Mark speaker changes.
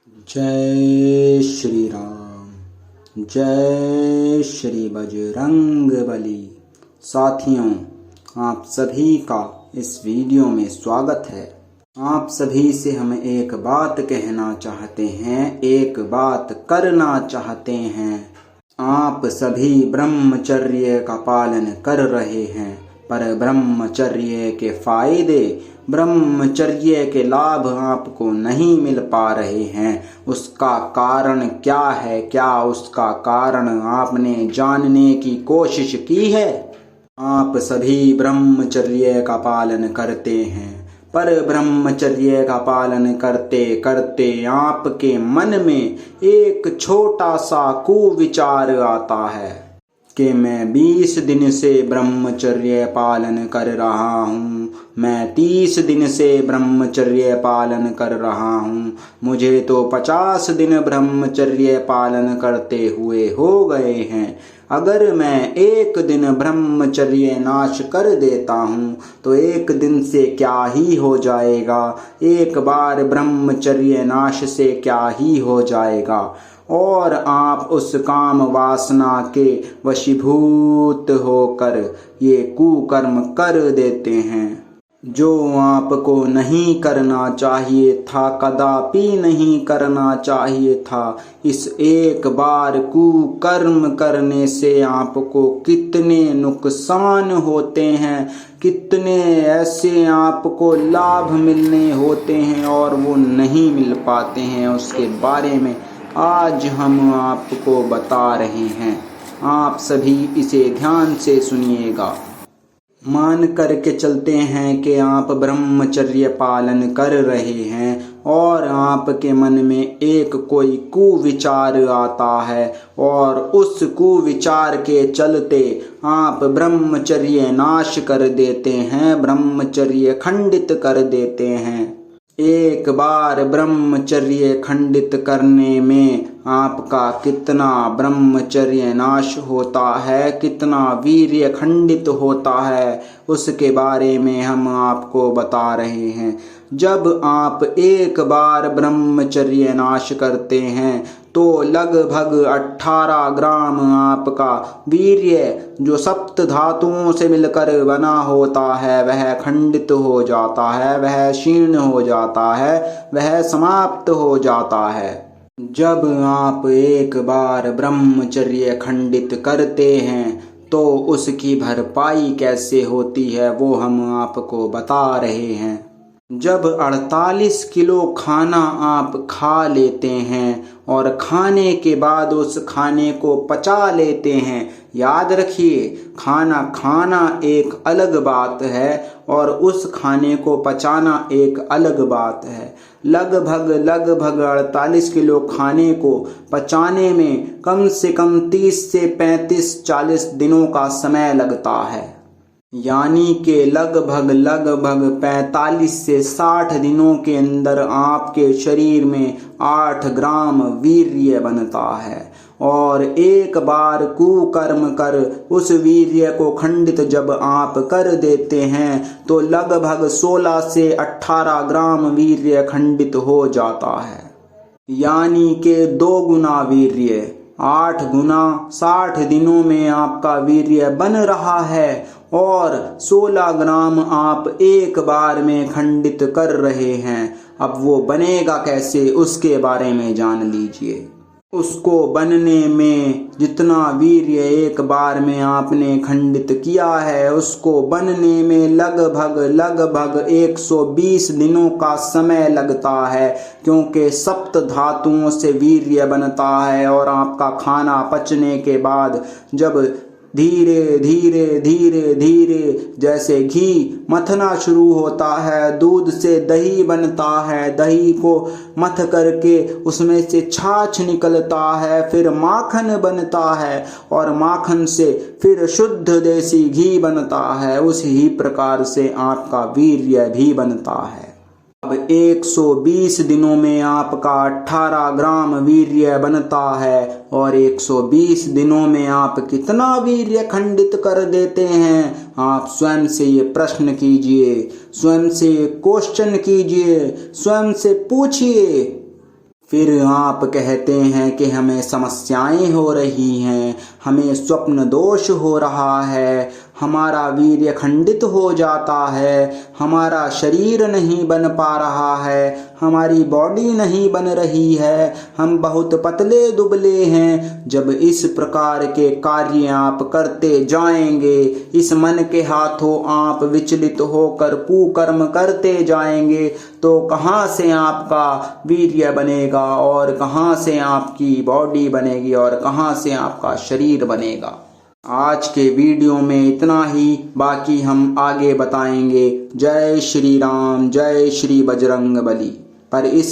Speaker 1: जय श्री राम। जय श्री बजरंगबली। साथियों, आप सभी का इस वीडियो में स्वागत है। आप सभी से हम एक बात कहना चाहते हैं, एक बात करना चाहते हैं। आप सभी ब्रह्मचर्य का पालन कर रहे हैं, पर ब्रह्मचर्य के फायदे, ब्रह्मचर्य के लाभ आपको नहीं मिल पा रहे हैं। उसका कारण क्या है? क्या उसका कारण आपने जानने की कोशिश की है? आप सभी ब्रह्मचर्य का पालन करते हैं, पर ब्रह्मचर्य का पालन करते करते आपके मन में एक छोटा सा कुविचार आता है कि मैं 20 दिन से ब्रह्मचर्य पालन कर रहा हूँ, मैं 30 दिन से ब्रह्मचर्य पालन कर रहा हूँ, मुझे तो 50 दिन ब्रह्मचर्य पालन करते हुए हो गए हैं। अगर मैं एक दिन ब्रह्मचर्य नाश कर देता हूँ तो एक दिन से क्या ही हो जाएगा, एक बार ब्रह्मचर्य नाश से क्या ही हो जाएगा। और आप उस काम वासना के वशीभूत होकर ये कुकर्म कर देते हैं जो आपको नहीं करना चाहिए था, कदापि नहीं करना चाहिए था। इस एक बार कुकर्म करने से आपको कितने नुकसान होते हैं, कितने ऐसे आपको लाभ मिलने होते हैं और वो नहीं मिल पाते हैं, उसके बारे में आज हम आपको बता रहे हैं। आप सभी इसे ध्यान से सुनिएगा। मान करके चलते हैं कि आप ब्रह्मचर्य पालन कर रहे हैं और आपके मन में एक कोई कुविचार आता है और उस कुविचार के चलते आप ब्रह्मचर्य नाश कर देते हैं, ब्रह्मचर्य खंडित कर देते हैं। एक बार ब्रह्मचर्य खंडित करने में आपका कितना ब्रह्मचर्य नाश होता है, कितना वीर्य खंडित होता है, उसके बारे में हम आपको बता रहे हैं। जब आप एक बार ब्रह्मचर्य नाश करते हैं तो लगभग 18 ग्राम आपका वीर्य जो सप्त धातुओं से मिलकर बना होता है वह खंडित हो जाता है, वह क्षीण हो जाता है, वह समाप्त हो जाता है। जब आप एक बार ब्रह्मचर्य खंडित करते हैं तो उसकी भरपाई कैसे होती है वो हम आपको बता रहे हैं। जब 48 किलो खाना आप खा लेते हैं और खाने के बाद उस खाने को पचा लेते हैं, याद रखिए, खाना खाना एक अलग बात है और उस खाने को पचाना एक अलग बात है। लगभग 48 किलो खाने को पचाने में कम से कम 30 से 35-40 दिनों का समय लगता है, यानी कि लगभग 45 से 60 दिनों के अंदर आपके शरीर में 8 ग्राम वीर्य बनता है। और एक बार कुकर्म कर उस वीर्य को खंडित जब आप कर देते हैं तो लगभग 16 से 18 ग्राम वीर्य खंडित हो जाता है, यानी कि 2 गुना वीर्य, 8 गुना 60 दिनों में आपका वीर्य बन रहा है और 16 ग्राम आप एक बार में खंडित कर रहे हैं। अब वो बनेगा कैसे उसके बारे में जान लीजिए। उसको बनने में जितना वीर्य एक बार में आपने खंडित किया है उसको बनने में लगभग 120 दिनों का समय लगता है, क्योंकि सप्त धातुओं से वीर्य बनता है और आपका खाना पचने के बाद जब धीरे धीरे धीरे धीरे जैसे घी मथना शुरू होता है, दूध से दही बनता है, दही को मथ करके उसमें से छाछ निकलता है, फिर माखन बनता है और माखन से फिर शुद्ध देसी घी बनता है, उसी प्रकार से आपका वीर्य भी बनता है। अब 120 दिनों में आपका 18 ग्राम वीर्य बनता है और 120 दिनों में आप कितना वीर्य खंडित कर देते हैं? आप स्वयं से ये प्रश्न कीजिए, स्वयं से क्वेश्चन कीजिए, स्वयं से पूछिए फिर आप कहते हैं कि हमें समस्याएं हो रही हैं, हमें स्वप्न दोष हो रहा है, हमारा वीर्य खंडित हो जाता है, हमारा शरीर नहीं बन पा रहा है, हमारी बॉडी नहीं बन रही है, हम बहुत पतले दुबले हैं। जब इस प्रकार के कार्य आप करते जाएंगे, इस मन के हाथों आप विचलित होकर कुकर्म करते जाएंगे, तो कहाँ से आपका वीर्य बनेगा और कहाँ से आपकी बॉडी बनेगी और कहाँ से आपका शरीर बनेगा। आज के वीडियो में इतना ही, बाकी हम आगे बताएंगे। जय श्री राम, जय श्री बजरंग बली। पर इस